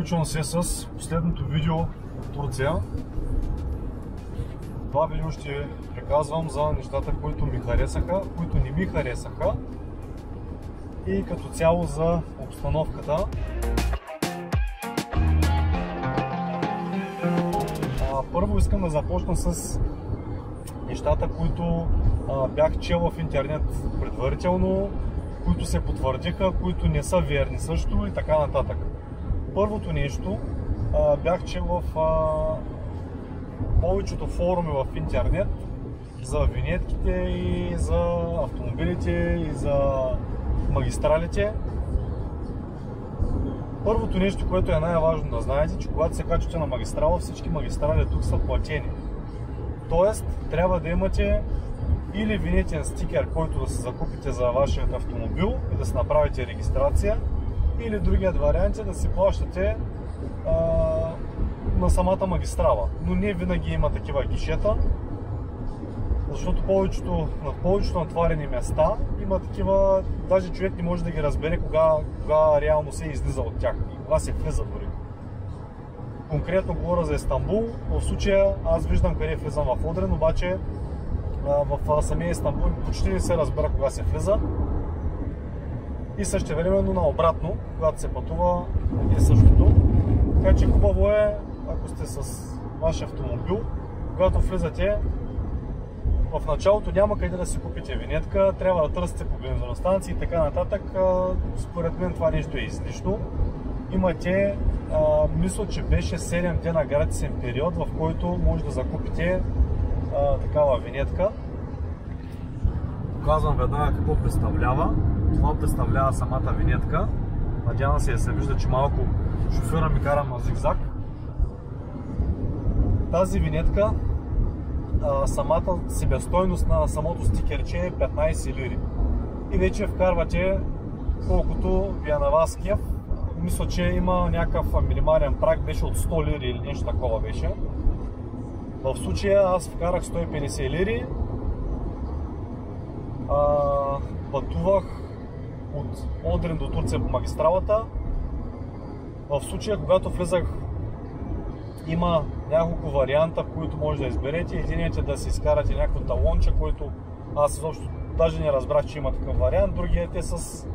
Включвам се с последното видео от Турция. Това видео ще приказвам за нещата, които ми харесаха, които не ми харесаха и като цяло за обстановката. Първо искам да започна с нещата, които бях чел в интернет предварително, които се потвърдиха, които не са верни също и така нататък. Първото нещо, бях чел в повечето форуми в интернет за винетките и за автомобилите и за магистралите. Първото нещо, което е най-важно да знаете, че когато се качвате на магистрала, всички магистрали тук са платени. Тоест, трябва да имате или винетен стикер, който да се закупите за вашият автомобил и да се направите регистрация, или другият вариант е да си плащате на самата магистрала. Но не винаги има такива гишета, защото на повечето натварени места има такива, даже човек не може да ги разбере кога реално се излиза от тях и кога се влиза дори. Конкретно говоря за Истанбул, в случая аз виждам къде влизам в Одрин, обаче в самия Истанбул почти не се разбира кога се влиза. И същевременно наобратно, когато се пътува, е същото. Така че хубаво е, ако сте с ваш автомобил, когато влизате, в началото няма къде да си купите винетка, трябва да търсите по бензиностанции и така нататък. Според мен това нещо е излишно. Имате, мисля, че беше 7 дена гратисен период, в който може да закупите такава винетка. Показвам веднага какво представлява. Това представлява самата винетка. Надявам се да се вижда, че малко шофьора ми кара на зигзаг. Тази винетка, самата себестойност на самото стикерче е 15 лири. И вече вкарвате колкото ви е на вас кеф. Мисля, че има някакъв минимален праг, беше от 100 лири или нещо такова беше. В случая аз вкарах 150 лири. Пътувах от Одрин до Турция по магистралата. В случая, когато влизах, има няколко варианта, които може да изберете. Единият е да си изкарате някакво талонче, който аз изобщо даже не разбрах, че има такъв вариант. Другият е с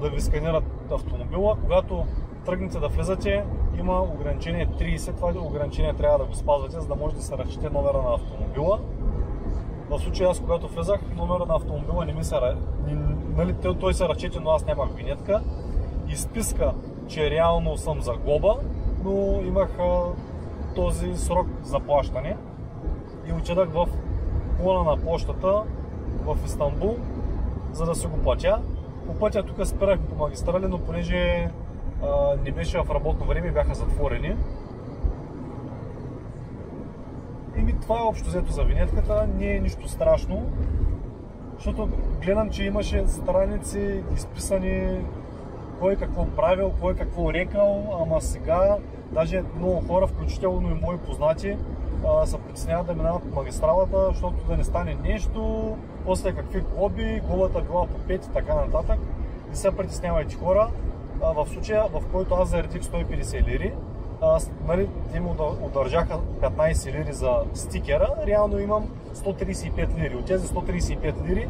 да ви сканират автомобила. Когато тръгнете да влизате, има ограничение 30. Това ограничение трябва да го спазвате, за да можете да се разчете номера на автомобила. В случая аз, когато влизах, номера на автомобила не ми се... Нали, той се разчете, но аз нямах винетка. Изписка, че реално съм за глоба, но имах този срок за плащане. И отидах в колона на почтата в Истанбул, за да си го платя. По пътя тук спирах по магистрали, но понеже не беше в работно време, бяха затворени. И това е общо взето за винетката, не е нищо страшно, защото гледам, че имаше страници изписани кой какво правил, кой какво рекал, ама сега даже много хора, включително и мои познати, се притесняват да минават по магистралата, защото да не стане нещо, после какви глоби, глобата била по 5 и така нататък. Не се притеснявайте хора. В случая, в който аз заредих 150 лири, нали, те му удържаха 15 лири за стикера, реално имам 135 лири. От тези 135 лири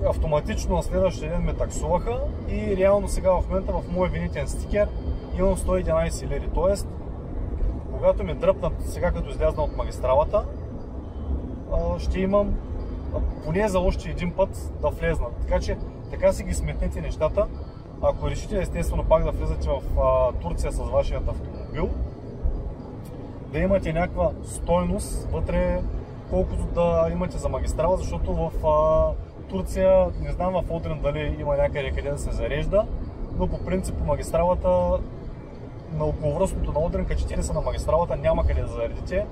автоматично на следващия ден ме таксуваха и реално сега в момента в моя винетен стикер имам 111 лири. Тоест, когато ме дръпнат сега като излязна от магистралата, ще имам поне за още един път да влезнат. Така че така си ги сметнете нещата. Ако решите естествено пак да влизате в Турция с вашият автомобил, да имате някаква стойност вътре, колкото да имате за магистрала, защото в Турция, не знам в Одрин дали има някъде къде да се зарежда, но по принцип по магистралата, на околовръстното на Одрин, качите ли се на магистралата, няма къде да заредите,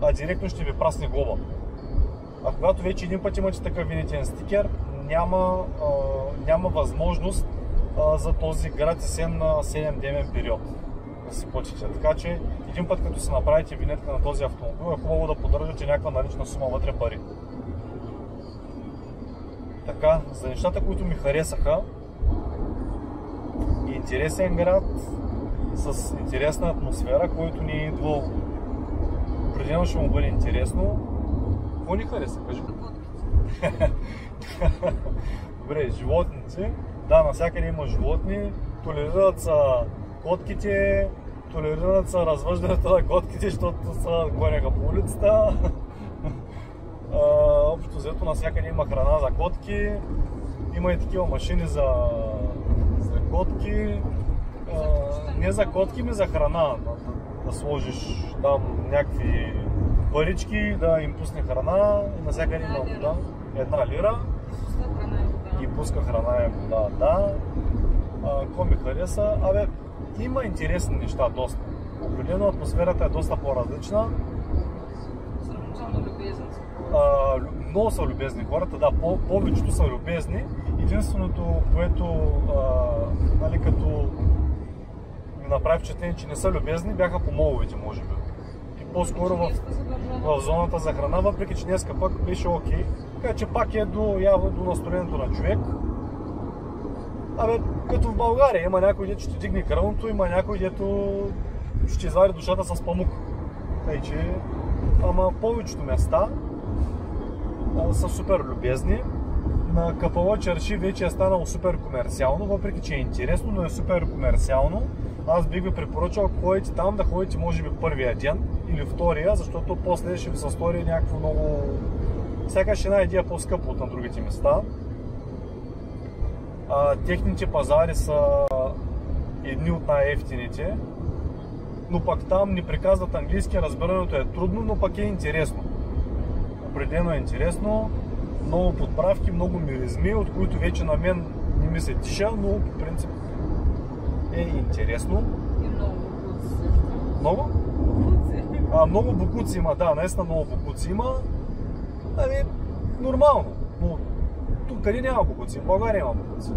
а директно ще ви прасне глоба. А когато вече един път имате такъв винетен стикер, няма възможност за този гратисен 7-дневен период да си платите. Така че един път като си направите винетка на този автомобил, е хубаво да поддържате някаква налична сума вътре пари. Така, за нещата, които ми харесаха, интересен град, с интересна атмосфера, който ни е идвал. Определено ще му бъде интересно. Какво ни хареса, кажи? Добре, животници. Да, навсякъде има животни. Толерират са котките, толерират са развъждането на котките, защото са гоняха по улицата. Общо взето навсякъде има храна за котки. Има и такива машини за котки. Не за котки, ми за храна. Да сложиш там някакви парички, да им пусне храна. И навсякъде има вода. 1 лира. И пуска храна и вода, да. Какво ми хареса? Абе, има интересни неща доста. Определено атмосферата е доста по-различна. Сравнително любезни са. Много са любезни хората, да, повечето са любезни. Единственото, което нали, като ми направи впечатление, че не са любезни, бяха по моловете, може би. И по-скоро в зоната за храна, въпреки че днеска пък беше окей. Така че пак е явно до настроението на човек. Абе, като в България, има някой, дето ще дигне кръвното, има някой, дето ще извади душата с памук. Тъй че, ама повечето места са супер любезни. На Капало чарши вече е станало супер комерциално, въпреки че е интересно, но е супер комерциално. Аз бих ви препоръчал, ако ходите там, да ходите може би първия ден или втория, защото после ще ви се стори някакво много... Сякаш една идея по-скъпо от на другите места. Техните пазари са едни от най-ефтините, но пък там ни приказват английски, разбирането е трудно, но пък е интересно. Определено е интересно, много подправки, много миризми, от които вече на мен не ми се тиша, но по принцип е интересно. И много бокуци. Много? Много бокуци има, да, наистина много бокуци има. Ами, нормално, но тук къде няма бокуци? В България има бокуци.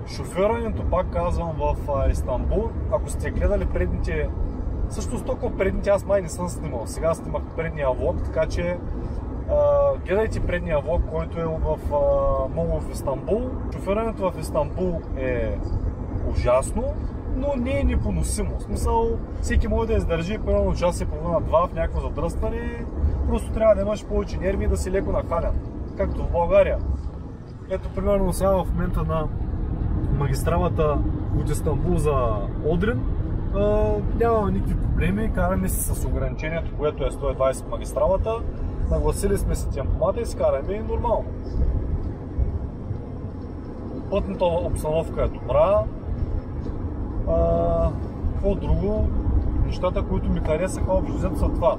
Шофирането, пак казвам, в Истанбул, ако сте гледали предните, също толкова предните аз май не съм снимал, сега снимах предния влог, така че гледайте предния влог, който е много в Истанбул. Шофирането в Истанбул е ужасно, но не е непоносимо. В смисъл, всеки може да издържи примерно час и половина-два в някакво задръстване, просто трябва да имаш повече нерви и да си леко нахален, както в България. Ето примерно сега в момента на магистралата от Истанбул за Одрин няма никакви проблеми, караме си с ограничението, което е 120 в магистралата, нагласили сме си темпомата и си караме нормално. Пътната обстановка е добра. Какво друго? Нещата, които ми харесаха общо взето са това.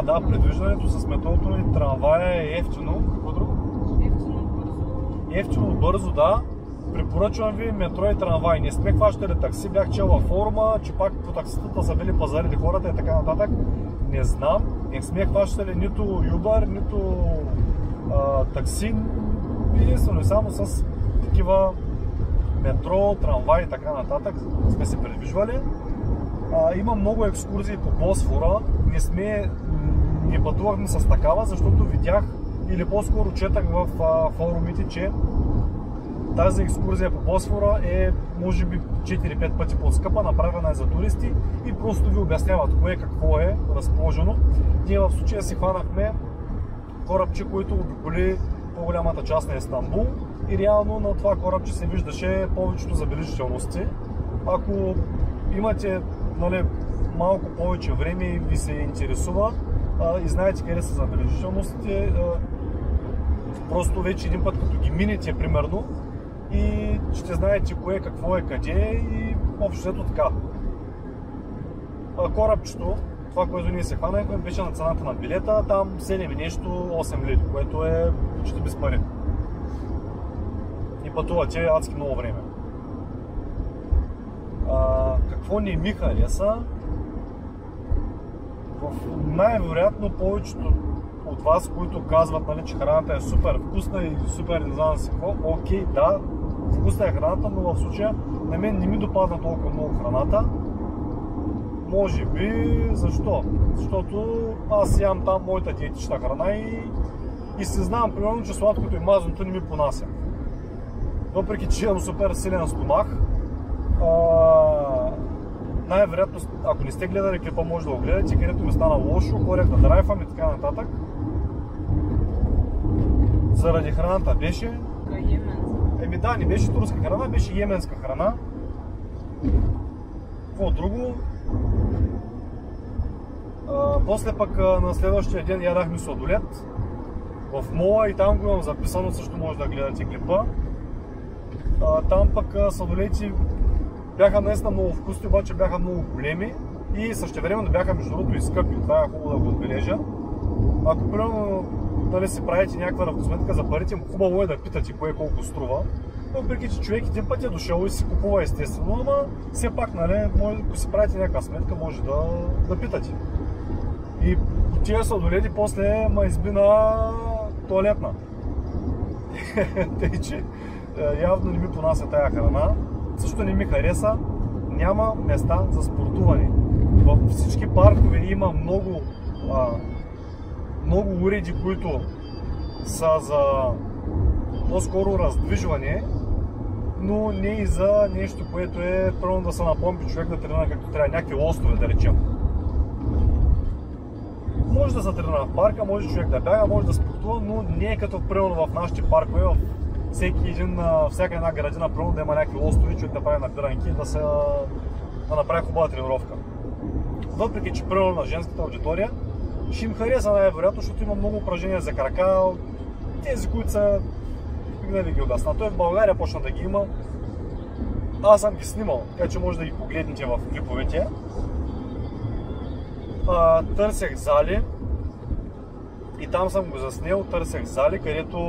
Да, предвиждането с метрото и трамвая е ефтино. Какво друго? Ефтино, бързо, да. Препоръчвам ви метро и трамвай. Не сме хващали такси, бях чел във форума, че пак по такситата са били пазарили хората и така нататък. Не знам. Не сме хващали нито Uber, нито такси. Единствено само с такива метро, трамвай и така нататък сме се придвижвали. Има много екскурзии по Босфора. Не пътувахме с такава, защото видях или по-скоро четах в форумите, че тази екскурзия по Босфора е може би 4-5 пъти по-скъпа, направена е за туристи и просто ви обясняват кое какво е разположено. Ние в случая си хванахме корабче, което обиколи по-голямата част на Истанбул и реално на това корабче се виждаше повечето забележителности. Ако имате малко повече време и ви се интересува и знаете къде са забележителностите, просто вече един път като ги минете примерно и ще знаете кое какво е къде и общо взето така. Корабчето, това, което ние се хванахме, беше на цената на билета, там 7 нещо, 8 лири, което е почти без пари. И пътувате адски много време. Какво не ми хареса? Най-вероятно повечето от вас, които казват, че храната е супер вкусна и супер не знам си какво, окей, да, вкусна е храната, но в случая на мен не ми допадна толкова много храната. Може би, защо? Защото аз ям там моята диетична храна и си знам, примерно, че сладкото и мазното не ми понася. въпреки че имам супер силен стомах, най-вероятно, ако не сте гледали клипа, може да го гледате, където ми стана лошо, ходех да драйфам и така нататък. Заради храната беше... Еми да, не беше турска храна, беше йеменска храна. Какво друго? После пък на следващия ден ядахме сладолет в мола и там го имам записано, също може да гледате клипа. Там пък сладолети бяха наистина много вкусни, обаче бяха много големи и същевременно бяха между другото и скъпи. Това е хубаво да го отбележа. Ако примерно дали си правите някаква равносметка за парите, хубаво е да питате кое колко струва. Въпреки че човек един път е дошъл и си купува естествено, ама все пак, нали, ако си правите някаква сметка, може да питате. И по тия сладоледи после ма избина тоалетна. Тъй, че явно не ми понася тая храна. Също не ми хареса. Няма места за спортуване. Във всички паркове има много уреди, които са за по-скоро раздвижване, но не и за нещо, което е първо да се напомпи човек да тренира както трябва, някакви лостове да речем. Може да се тренира в парка, може човек да бяга, може да спортува, но не е като примерно в нашите паркове, в всяка една градина примерно да има някакви лостове, човек да прави набиранки и да направи хубава тренировка. Въпреки че примерно на женската аудитория ще им хареса най-вероятно, защото има много упражнения за крака, тези, които са, как да ви ги обясна, той в България почна да ги има. Аз съм ги снимал, така че може да ги погледнете в клиповете. Търсех зали и там съм го заснел, търсех зали, където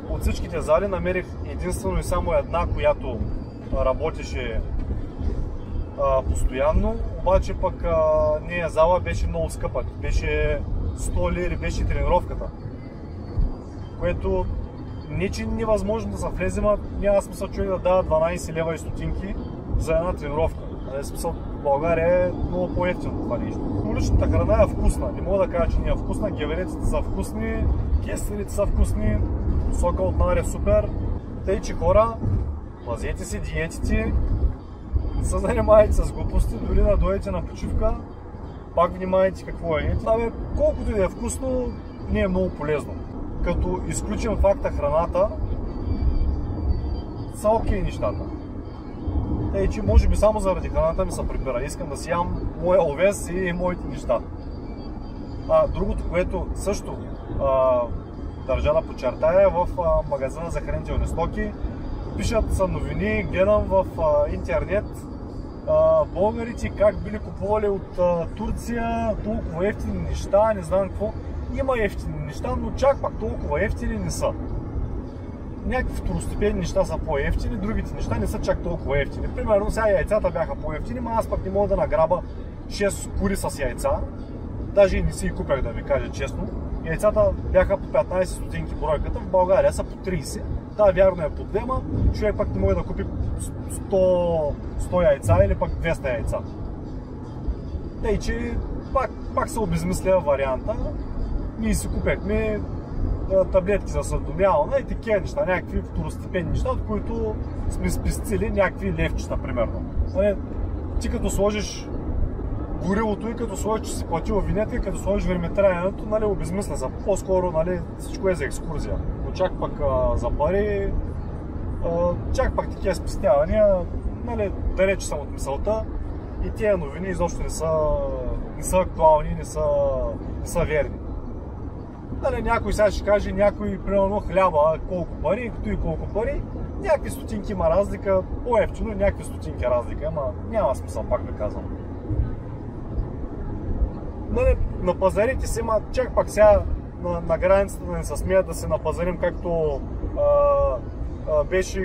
от всичките зали намерих единствено и само една, която работеше постоянно, обаче пък нея зала беше много скъпа, беше 100 лири, беше тренировката, което не че невъзможно да се влезем, няма смисъл човек да дава 12 лева и стотинки за една тренировка. Смисъл, в България е много по-евтино това нещо. Уличната храна е вкусна, не мога да кажа, че не е вкусна, гевереците са вкусни, кестерите са вкусни, сока от нар е супер. Тъй, че хора, пазете си диетите, не се занимавайте с глупости, дори да дойдете на почивка, пак внимайте какво е. Колкото и да е вкусно, не е много полезно. Като изключим факта храната, са окей нещата. Тъй, че може би само заради храната ми се прибира. Искам да си ям моя овес и моите неща. Другото, което също държа да подчертая, в магазина за хранителни стоки пишат са новини, гледам в интернет българите как били купували от Турция толкова ефтини неща, не знам какво. Има ефтини неща, но чак пак толкова ефтини не са. Някакви второстепенни неща са по-ефтини, другите неща не са чак толкова ефтини. Примерно сега яйцата бяха по-ефтини, но аз пък не мога да награба 6 кури с яйца. Даже и не си ги купях, да ви кажа честно. Яйцата бяха по 15 стотинки бройката, в България са по 30. Да, вярно е по двема, човек пък не може да купи 100 яйца или пък 200 яйца. Тъй, че пак се обезмисля варианта. Ние си купехме таблетки за съдомялна и такива неща, някакви второстепенни неща, от които сме спестили някакви левчета, примерно. Ти като сложиш горивото и като сложиш, че си платил винетка и като сложиш времетраенето, нали, обезмисля се. По-скоро, нали, всичко е за екскурзия. Но чак пък за пари, чак пак такива спестявания, нали, далече съм от мисълта и тези новини изобщо не са актуални, не са верни. Нали, някой сега ще каже, някой примерно хляба колко пари, като и колко пари, някакви стотинки има разлика, по-ефтино и някакви стотинки разлика, ама няма смисъл, пак да казвам. Нали, на пазарите си, ма чак пак сега на границата да не се смеят да се напазарим, както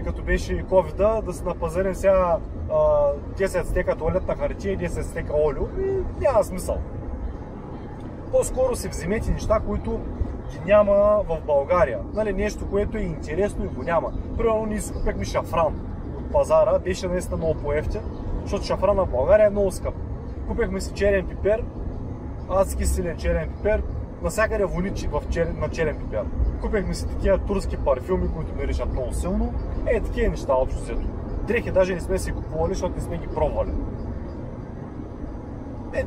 като беше COVID-а, да се напазарим сега 10 стека туалетна хартия и 10 стека олио, и няма смисъл. По-скоро си вземете неща, които ги няма в България. Нали, нещо, което е интересно и го няма. Примерно ние си купехме шафран от пазара, беше наистина много по-евтин, защото шафрана в България е много скъп. Купехме си черен пипер, адски силен черен пипер, навсякъде вони на черен пипер. Купихме си такива турски парфюми, които миришат много силно. Такива неща общо взето. Дрехи даже не сме си купували, защото не сме ги пробвали.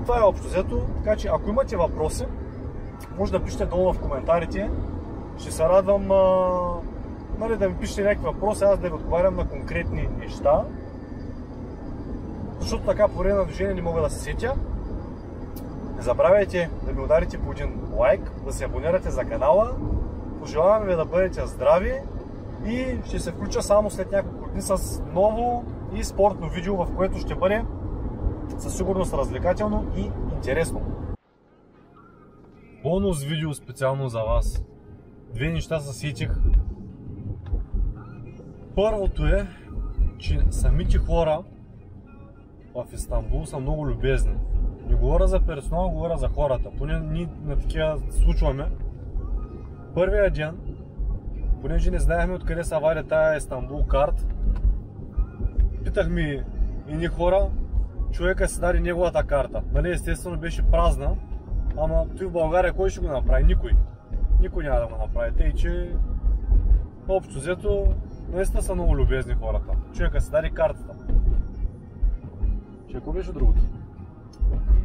Това е общо взето, така че ако имате въпроси, може да пишете долу в коментарите. Ще се радвам да ми пишете някакви въпроси, аз да ви отговарям на конкретни неща. Защото така по време на движение не мога да се сетя. Не забравяйте да ми ударите по един лайк, да се абонирате за канала. Пожелавам ви да бъдете здрави и ще се включа само след няколко дни с ново и спортно видео, в което ще бъде със сигурност развлекателно и интересно. Бонус видео специално за вас. Две неща се сетих. Първото е, че самите хора в Истанбул са много любезни. Не говоря за персонал, говоря за хората. Поне ние на такива случваме. Първия ден, понеже не знаехме откъде се вади тая Истанбул карт, питахме едни хора, човека си даде неговата карта. Нали, естествено беше празна, ама той в България кой ще го направи? Никой. Никой няма да го направи. Тъй, че общо взето, наистина са много любезни хората. Човека си даде картата. Че ако беше другото?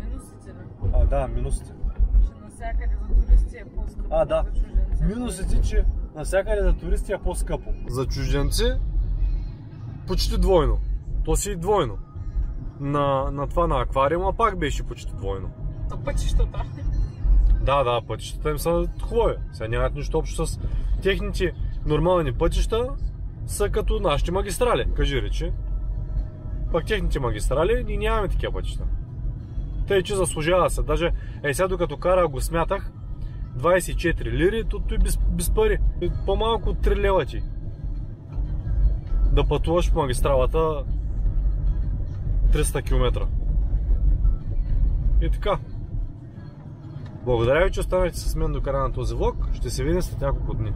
Минусите, бе? Да, минусите. Че навсякъде за туристи е по-скъпо. Да. За чужденци. Минусите, че навсякъде за туристи е по-скъпо. За чужденци почти двойно. То си двойно. На това на аквариума пак беше почти двойно. За пътищата. Да, пътищата им са хубави. Сега нямат нищо общо с техните нормални пътища, са като нашите магистрали, кажи речи. Пък техните магистрали ние нямаме такива пътища. Тъй, че заслужава се. Даже сега докато карах го смятах, 24 лири, тут и без пари. По-малко от 3 лева ти. Да пътуваш по магистралата 300 км. И така. Благодаря ви, че останахте с мен до края на този влог. Ще се видим след няколко дни.